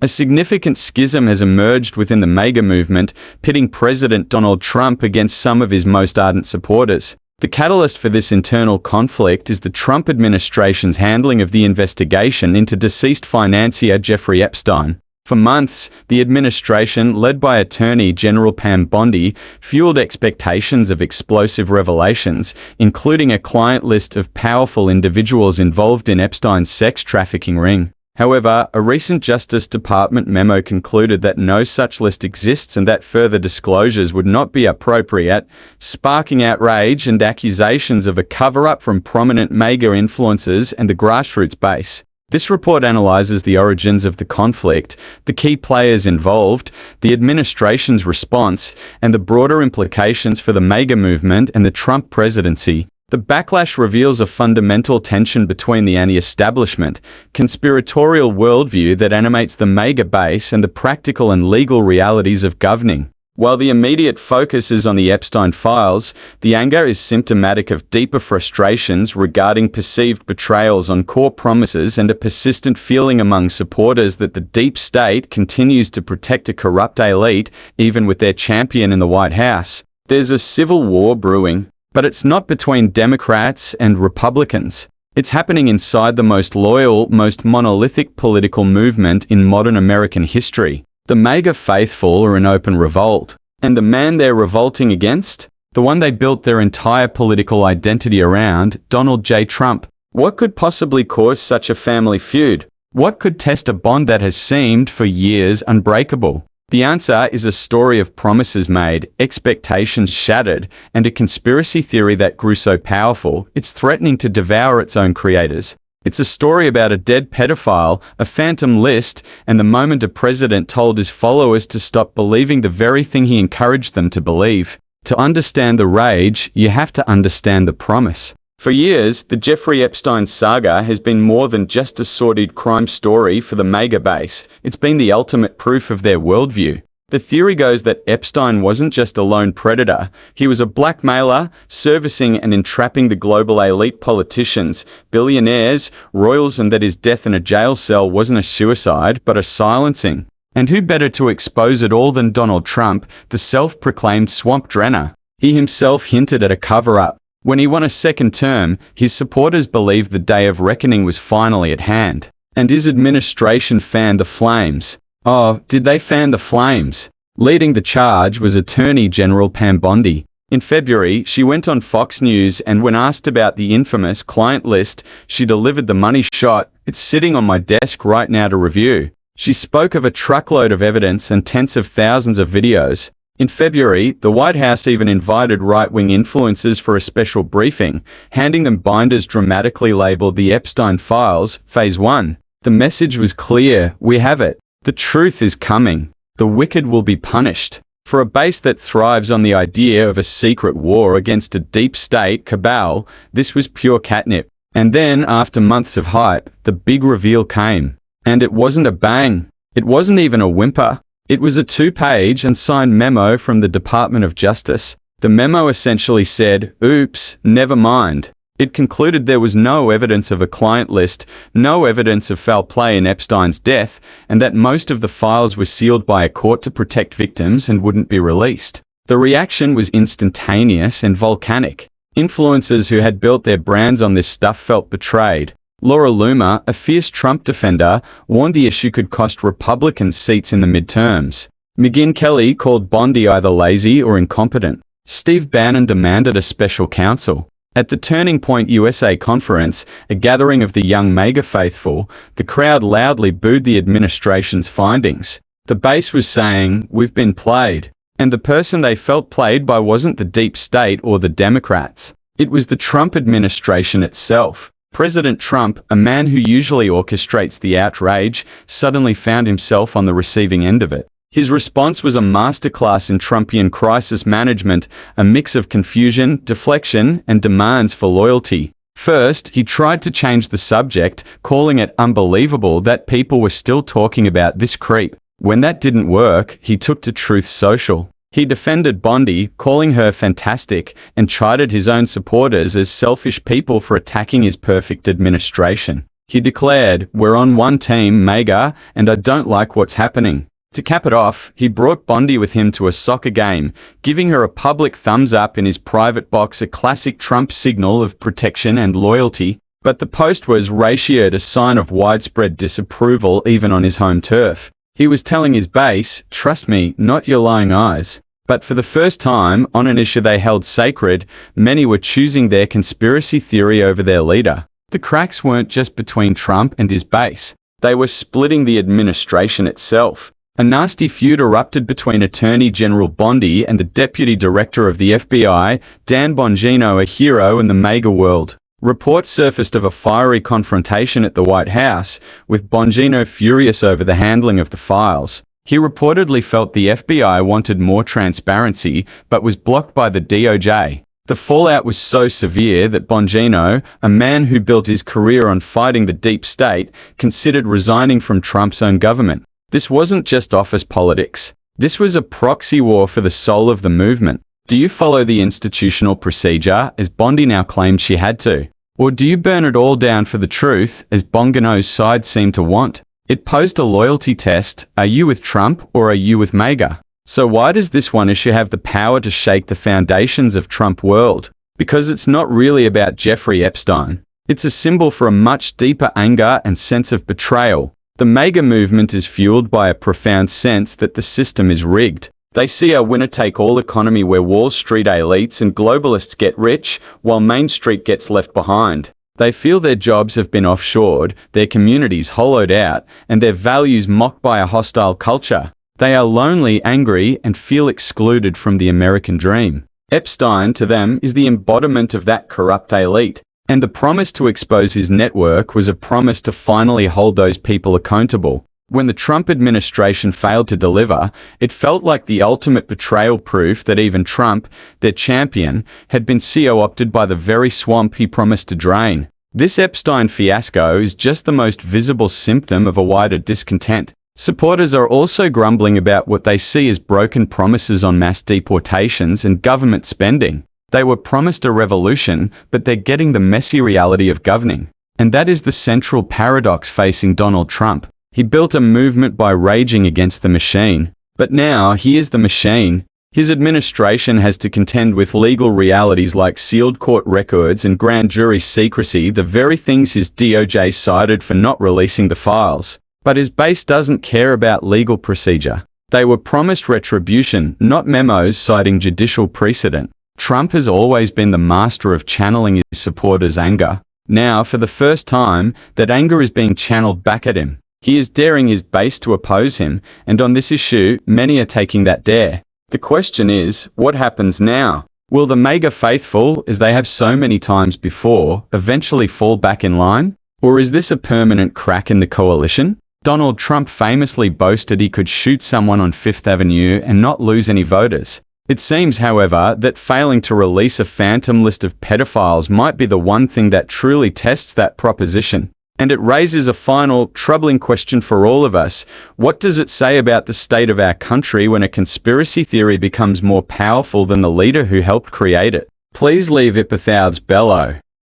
A significant schism has emerged within the MAGA movement, pitting President Donald Trump against some of his most ardent supporters. The catalyst for this internal conflict is the Trump administration's handling of the investigation into deceased financier Jeffrey Epstein. For months, the administration, led by Attorney General Pam Bondi, fueled expectations of explosive revelations, including a client list of powerful individuals involved in Epstein's sex trafficking ring. However, a recent Justice Department memo concluded that no such list exists and that further disclosures would not be appropriate, sparking outrage and accusations of a cover-up from prominent MAGA influencers and the grassroots base. This report analyzes the origins of the conflict, the key players involved, the administration's response, and the broader implications for the MAGA movement and the Trump presidency. The backlash reveals a fundamental tension between the anti-establishment, conspiratorial worldview that animates the MAGA base and the practical and legal realities of governing. While the immediate focus is on the Epstein files, the anger is symptomatic of deeper frustrations regarding perceived betrayals on core promises and a persistent feeling among supporters that the deep state continues to protect a corrupt elite, even with their champion in the White House. There's a civil war brewing. But it's not between Democrats and Republicans. It's happening inside the most loyal, most monolithic political movement in modern American history. The MAGA faithful are in open revolt. And the man they're revolting against? The one they built their entire political identity around, Donald J. Trump. What could possibly cause such a family feud? What could test a bond that has seemed for years unbreakable? The answer is a story of promises made, expectations shattered, and a conspiracy theory that grew so powerful, it's threatening to devour its own creators. It's a story about a dead pedophile, a phantom list, and the moment a president told his followers to stop believing the very thing he encouraged them to believe. To understand the rage, you have to understand the promise. For years, the Jeffrey Epstein saga has been more than just a sordid crime story for the MAGA base. It's been the ultimate proof of their worldview. The theory goes that Epstein wasn't just a lone predator. He was a blackmailer, servicing and entrapping the global elite politicians, billionaires, royals, and that his death in a jail cell wasn't a suicide, but a silencing. And who better to expose it all than Donald Trump, the self-proclaimed swamp drainer? He himself hinted at a cover-up. When he won a second term, his supporters believed the day of reckoning was finally at hand. And his administration fanned the flames. Oh, did they fan the flames? Leading the charge was Attorney General Pam Bondi. In February, she went on Fox News and when asked about the infamous client list, she delivered the money shot. It's sitting on my desk right now to review. She spoke of a truckload of evidence and tens of thousands of videos. In February, the White House even invited right-wing influencers for a special briefing, handing them binders dramatically labeled the Epstein Files, Phase 1. The message was clear: we have it. The truth is coming. The wicked will be punished. For a base that thrives on the idea of a secret war against a deep state cabal, this was pure catnip. And then, after months of hype, the big reveal came. And it wasn't a bang. It wasn't even a whimper. It was a 2-page and signed memo from the Department of Justice. The memo essentially said, oops, never mind. It concluded there was no evidence of a client list, no evidence of foul play in Epstein's death, and that most of the files were sealed by a court to protect victims and wouldn't be released. The reaction was instantaneous and volcanic. Influencers who had built their brands on this stuff felt betrayed. Laura Loomer, a fierce Trump defender, warned the issue could cost Republicans seats in the midterms. Megyn Kelly called Bondi either lazy or incompetent. Steve Bannon demanded a special counsel. At the Turning Point USA conference, a gathering of the young MAGA faithful, the crowd loudly booed the administration's findings. The base was saying, "We've been played." And the person they felt played by wasn't the deep state or the Democrats. It was the Trump administration itself. President Trump, a man who usually orchestrates the outrage, suddenly found himself on the receiving end of it. His response was a masterclass in Trumpian crisis management, a mix of confusion, deflection, and demands for loyalty. First, he tried to change the subject, calling it unbelievable that people were still talking about this creep. When that didn't work, he took to Truth Social. He defended Bondi, calling her fantastic, and chided his own supporters as selfish people for attacking his perfect administration. He declared, "We're on one team, MAGA, and I don't like what's happening." To cap it off, he brought Bondi with him to a soccer game, giving her a public thumbs up in his private box, a classic Trump signal of protection and loyalty. But the post was ratioed a sign of widespread disapproval even on his home turf. He was telling his base, "Trust me, not your lying eyes." But for the first time, on an issue they held sacred, many were choosing their conspiracy theory over their leader. The cracks weren't just between Trump and his base. They were splitting the administration itself. A nasty feud erupted between Attorney General Bondi and the Deputy Director of the FBI, Dan Bongino, a hero in the MAGA world. Reports surfaced of a fiery confrontation at the White House, with Bongino furious over the handling of the files. He reportedly felt the FBI wanted more transparency, but was blocked by the DOJ. The fallout was so severe that Bongino, a man who built his career on fighting the deep state, considered resigning from Trump's own government. This wasn't just office politics. This was a proxy war for the soul of the movement. Do you follow the institutional procedure, as Bondi now claimed she had to? Or do you burn it all down for the truth, as Bongino's side seemed to want? It posed a loyalty test. Are you with Trump or are you with MAGA? So why does this one issue have the power to shake the foundations of Trump world? Because it's not really about Jeffrey Epstein. It's a symbol for a much deeper anger and sense of betrayal. The MAGA movement is fueled by a profound sense that the system is rigged. They see a winner-take-all economy where Wall Street elites and globalists get rich, while Main Street gets left behind. They feel their jobs have been offshored, their communities hollowed out, and their values mocked by a hostile culture. They are lonely, angry, and feel excluded from the American dream. Epstein, to them, is the embodiment of that corrupt elite. And the promise to expose his network was a promise to finally hold those people accountable. When the Trump administration failed to deliver, it felt like the ultimate betrayal, proof that even Trump, their champion, had been co-opted by the very swamp he promised to drain. This Epstein fiasco is just the most visible symptom of a wider discontent. Supporters are also grumbling about what they see as broken promises on mass deportations and government spending. They were promised a revolution, but they're getting the messy reality of governing. And that is the central paradox facing Donald Trump. He built a movement by raging against the machine. But now he is the machine. His administration has to contend with legal realities like sealed court records and grand jury secrecy, the very things his DOJ cited for not releasing the files. But his base doesn't care about legal procedure. They were promised retribution, not memos citing judicial precedent. Trump has always been the master of channeling his supporters' anger. Now, for the first time, that anger is being channeled back at him. He is daring his base to oppose him, and on this issue, many are taking that dare. The question is, what happens now? Will the MAGA faithful, as they have so many times before, eventually fall back in line? Or is this a permanent crack in the coalition? Donald Trump famously boasted he could shoot someone on Fifth Avenue and not lose any voters. It seems, however, that failing to release a phantom list of pedophiles might be the one thing that truly tests that proposition. And it raises a final, troubling question for all of us. What does it say about the state of our country when a conspiracy theory becomes more powerful than the leader who helped create it? Please leave it below.